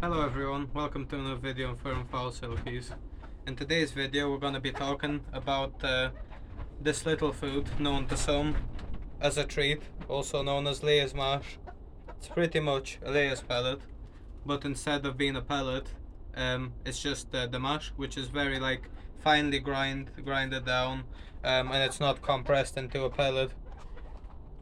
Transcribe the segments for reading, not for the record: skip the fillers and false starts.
Hello everyone, welcome to another video on Fur and Fowl Silkies. In today's video we're going to be talking about this little food known to some as a treat, also known as Lay's mash. It's pretty much a Lay's pellet, but instead of being a pellet, it's just the mash, which is very finely grinded down, and it's not compressed into a pellet.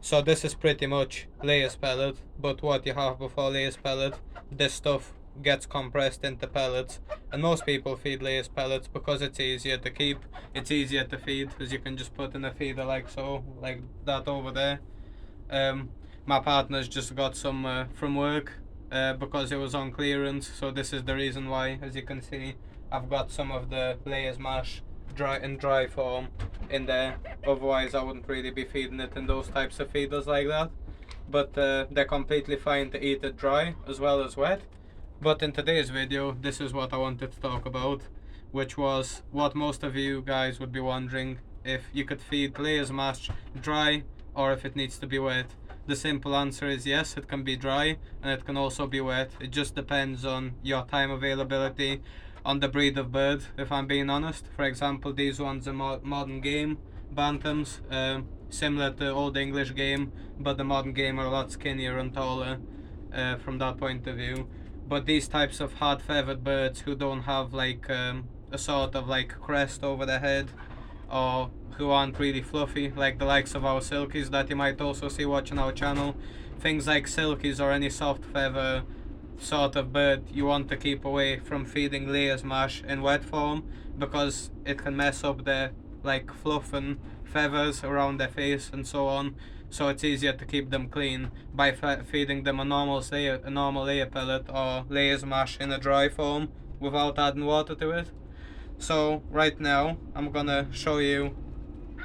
So this is pretty much Lay's pellet, but what you have before Lay's pellet, this stuff gets compressed into pellets, and most people feed Lay's pellets because it's easier to keep, it's easier to feed, as you can just put in a feeder like so, like that over there. My partner's just got some from work because it was on clearance, so this is the reason why. As you can see, I've got some of the Lay's mash dry form in there, otherwise I wouldn't really be feeding it in those types of feeders like that. But they're completely fine to eat it dry as well as wet. But in today's video, this is what I wanted to talk about, which was what most of you guys would be wondering: if you could feed Lay's mash dry or if it needs to be wet. The simple answer is yes, it can be dry and it can also be wet. It just depends on your time availability, on the breed of bird, if I'm being honest. For example, these ones are modern game bantams, similar to old English game, but the modern game are a lot skinnier and taller from that point of view. But these types of hard feathered birds who don't have a sort of crest over their head, or who aren't really fluffy, like the likes of our silkies that you might also see watching our channel, things like silkies or any soft feather sort of bird, you want to keep away from feeding Lay's mash in wet form, because it can mess up their fluff and feathers around their face and so on. So it's easier to keep them clean by feeding them a normal layer pellet or Lay's mash in a dry form without adding water to it. So right now I'm gonna show you,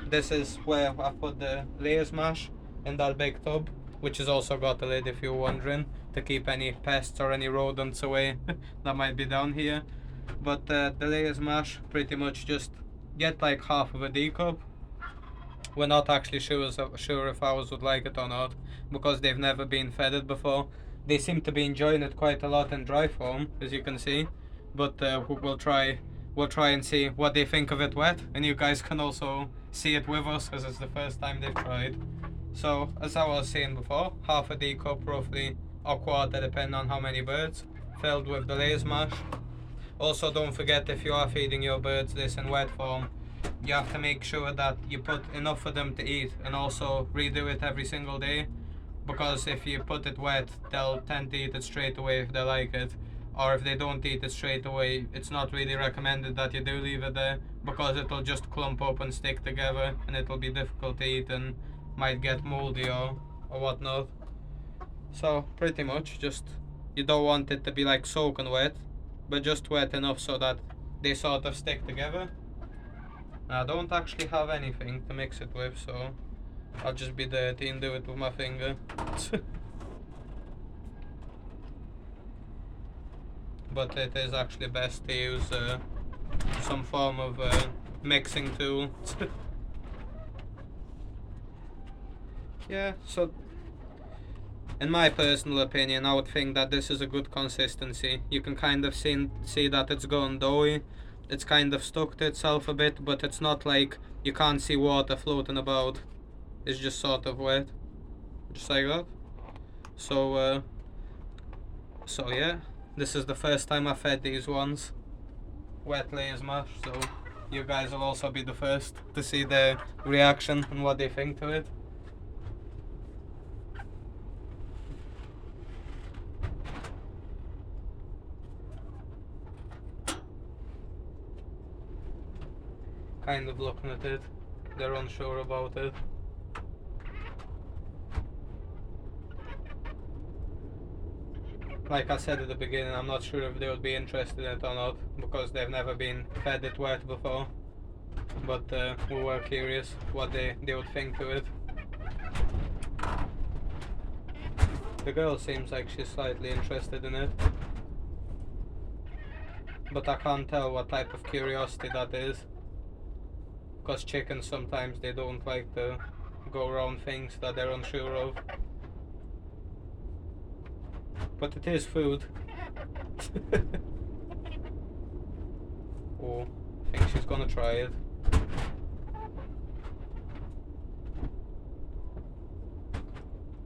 this is where I put the Lay's mash, in that big tub, which has also got a lid if you're wondering, to keep any pests or any rodents away that might be down here. But the Lay's mash, pretty much just get like half of a D cup. We're not actually sure if ours would like it or not, because they've never been fed it before. They seem to be enjoying it quite a lot in dry form, as you can see. But we'll try and see what they think of it wet, and you guys can also see it with us, as it's the first time they've tried. So as I was saying before, half a D cup roughly, or quarter depending on how many birds, filled with the Lay's mash. Also, don't forget, if you are feeding your birds this in wet form, you have to make sure that you put enough for them to eat, and also redo it every single day, because if you put it wet, they'll tend to eat it straight away if they like it, or if they don't eat it straight away, it's not really recommended that you do leave it there, because it'll just clump up and stick together and it'll be difficult to eat and might get moldy or whatnot. So pretty much just, you don't want it to be like soaking wet, but just wet enough so that they sort of stick together. I don't actually have anything to mix it with, so I'll just be dirty and do it with my finger. But it is actually best to use some form of mixing tool. Yeah, so in my personal opinion, I would think that this is a good consistency. You can kind of see that it's gone doughy. It's kind of stuck to itself a bit, but it's not like you can't see water floating about. It's just sort of wet, just like that. So yeah, this is the first time I fed these ones wet Lay's mash, so you guys will also be the first to see their reaction and what they think to it. Kind of looking at it, they're unsure about it. Like I said at the beginning, I'm not sure if they would be interested in it or not, because they've never been fed it wet before. But we were curious what they would think to it. The girl seems like she's slightly interested in it, but I can't tell what type of curiosity that is, because chickens sometimes they don't like to go around things that they're unsure of. But it is food. Oh, I think she's gonna try it.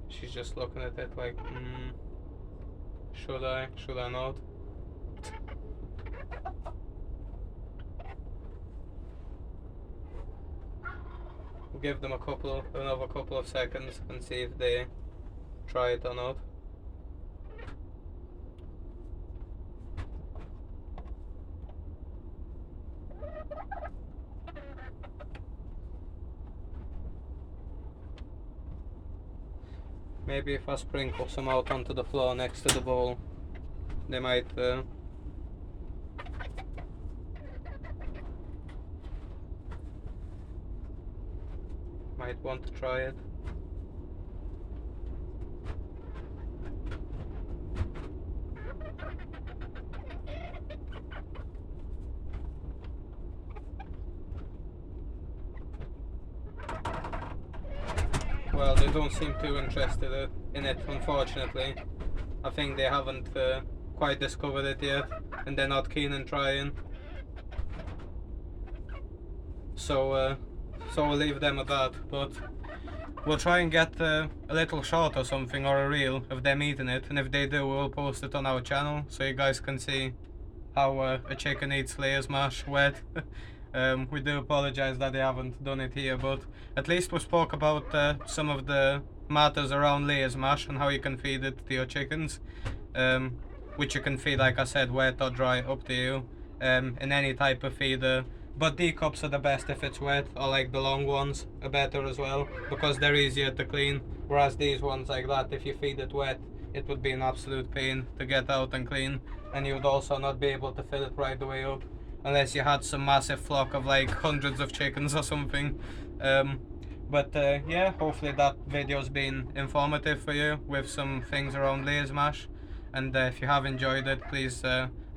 She's just looking at it like, should I not? We'll give them another couple of seconds and see if they try it or not. Maybe if I sprinkle some out onto the floor next to the bowl, they might want to try it. Well, they don't seem too interested in it, unfortunately. I think they haven't quite discovered it yet, and they're not keen on trying. So we'll leave them at that, but we'll try and get a little short or something, or a reel of them eating it, and if they do, we'll post it on our channel so you guys can see how a chicken eats layers mash wet. We do apologize that they haven't done it here, but at least we spoke about some of the matters around layers mash and how you can feed it to your chickens, which you can feed, like I said, wet or dry, up to you, in any type of feeder. But D-cups are the best if it's wet, or like the long ones are better as well, because they're easier to clean, whereas these ones like that, if you feed it wet, it would be an absolute pain to get out and clean, and you would also not be able to fill it right the way up, unless you had some massive flock of like hundreds of chickens or something. Yeah, hopefully that video's been informative for you with some things around layers mash, and if you have enjoyed it, please,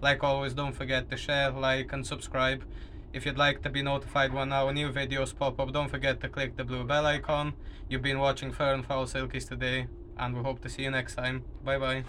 like always, don't forget to share, like and subscribe. If you'd like to be notified when our new videos pop up, don't forget to click the blue bell icon. You've been watching Fur and Fowl Silkies today, and we hope to see you next time. Bye bye.